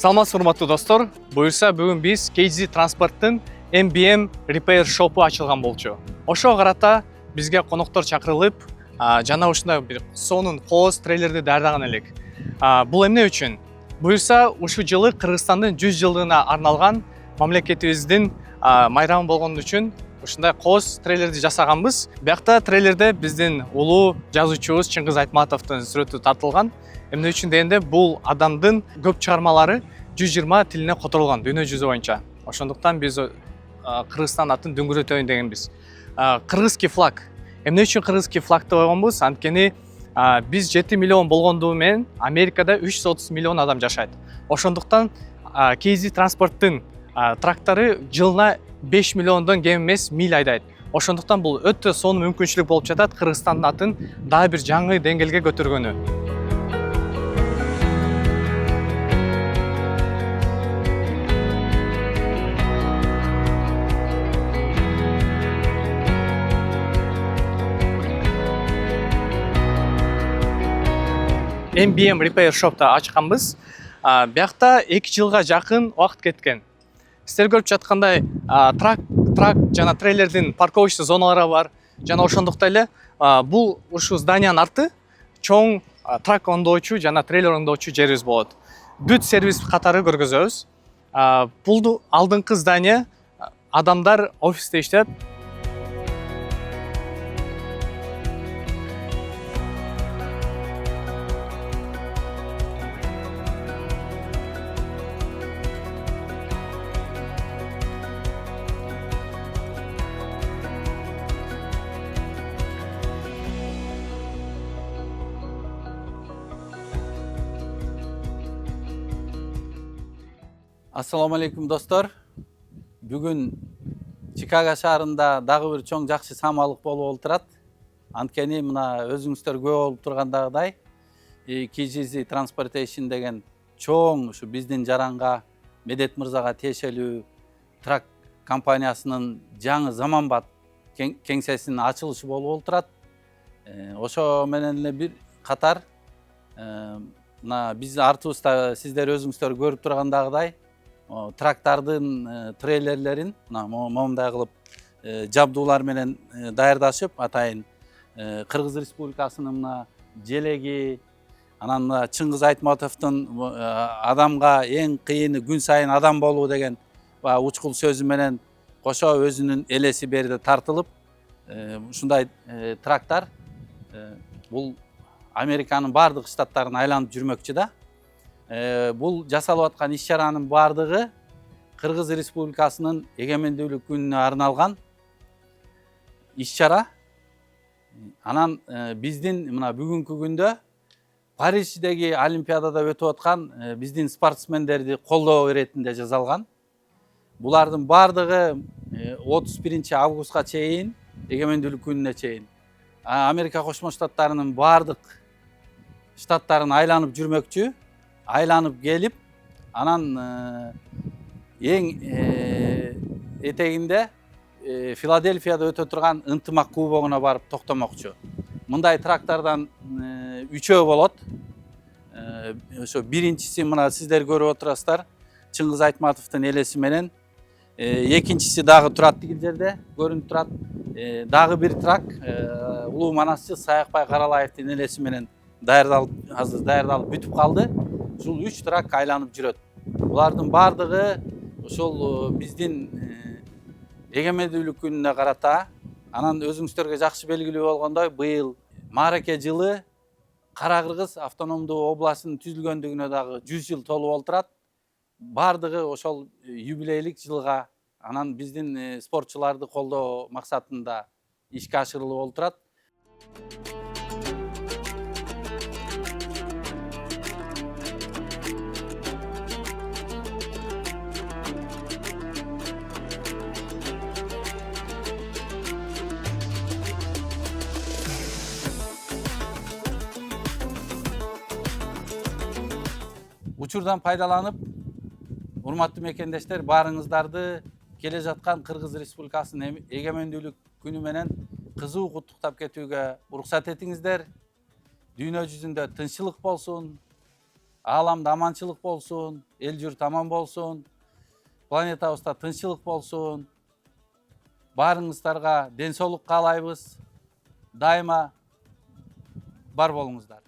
Саламатсызбы, урматтуу достор. Буюрса, бүгүн биз KZ Transport'тын MBM Repair Shop'у ачылган болчу. Ошого карата бизге коноктор чакырылып, жана ушундай бир сонун кооз трейлерди даярдаган элек. Бул эмне үчүн? Буюрса, ушул жылы Кыргызстандын 100 жылдыгына арналган мамлекетибиздин майрамы болгон үчүн ушундай кооз трейлерди жасаганбыз. Биякта трейлерде биздин улуу жазуучубуз Чыңгыз Айтматовдун сүрөтү тартылган. Эмне үчүн дегенде, бул адамдын көп чыгармалары 120 тилине которулган дүйнө жүзү боюнча. Ошондуктан биз Кыргызстан атын дүңгүрөтөйүн дегенбиз. Кыргызский флаг. Эмне үчүн кыргызский флагды койгонбуз? Анткени биз 7 миллион болгондугу менен Америкада 330 миллион адам жашайт. Ошондуктан KZ Transport'тын трактору жылына 5 миллиондон кем эмес миль айдайт. Ошондуктан бул өтө сонун мүмкүнчүлүк болуп жатат Кыргызстандын атын дагы бир жаңы деңгээлге көтөргөнү. MBM Repair Shop'ta ачканбыз. Биякта 2 жылга жакын убакыт кеткен. Сиздер көрүп жаткандай, трак жана трейлердин парковочный зоналары бар. Жана ошондуктан эле бул ушу зданиянын арты чоң трак оңдоочу жана трейлер оңдоочу жерибиз болот. Бүт сервис катары көргөзөбүз. Бул алдыңкы здание адамдар офисте иштеп, Assalamu alaikum достор. Бүгүн Чикаго шаарында дагы бир чоң жакшы самалык болуп отурат. Анткени мына өзүңүздөр көп болуп тургандагыдай, KZ Transportation деген чоң ушу биздин жаранга Медет мырзага тиешелүү трак компаниясынын жаңы заманбап кеңсесинин ачылышы болуп отурат. Ошо менен эле бир катар мына биз артыбызда сиздер өзүңүздөр көрүп тургандагыдай трактардын трейлерлерин момундай кылып жабдуулар менен даярдашып, атайын Кыргыз Республикасынын мына желеги, анан мына Чыңгыз Айтматовдун адамга эң кыйыны күн сайын адам болуу деген учкул сөзү менен кошо өзүнүн элеси берде тартылып, ушундай трактар бул Американын бардык штаттарын айланып жүрмөкчү да. Бул жасалып аткан иш-чаранын бардыгы Кыргыз Республикасынын эгемендүүлүк күнүнө арналган иш-чара. Анан биздин мына бүгүнкү күндө Париждеги Олимпиадада өтүп аткан биздин спортсмендерди колдоо иретинде жасалган. Булардын бардыгы 31 августка чейин, эгемендүүлүк күнүнө чейин Америка Кошмо Штаттарынын бардык штаттарын айланып жүрмөкчү. Айланып келип, анан эң этегинде Филадельфияда өтө турган ынтымак кубогуна барып токтомокчу. Мындай трактордон 3 болот. Ошо биринчиси мына сиздер көрүп отурасыздар, Чыңгыз Айтматовдун элеси менен. Экинчиси дагы турат тигил жерде, көрүнүп турат. Дагы бир трак улуу манасчы Саякбай Каралаевдин элеси менен азыр даярдалып бүтүп калды. Ушул 3 трак айланып жүрөт. Булардын бардыгы ошол биздин эгемендүүлүк күнүнө карата. Анан өзүңүздөргө жакшы белгилүү болгондой, быйыл маараке жылы Кара Кыргыз автономдуу областынын түзүлгөндүгүнө дагы 100 жыл толуп отурат. Бардыгы ошол юбилейлик жылга, анан биздин спортчуларды колдоо максатында ишке ашырылып отурат. Учурдан пайдаланып, урматтуу мекендештер, баарыңыздарды келе жаткан Кыргыз Республикасынын эгемендүүлүк күнү менен кызуу куттуктап кетүүгө уруксат этиңиздер. Дүйнө жүзүндө тынччылык болсун, Ааламда аманчылык болсун, эл журт аман болсун, планетабызда тынччылык болсун. Баарыңыздарга ден соолук каалайбыз. Дайыма бар болуңуздар.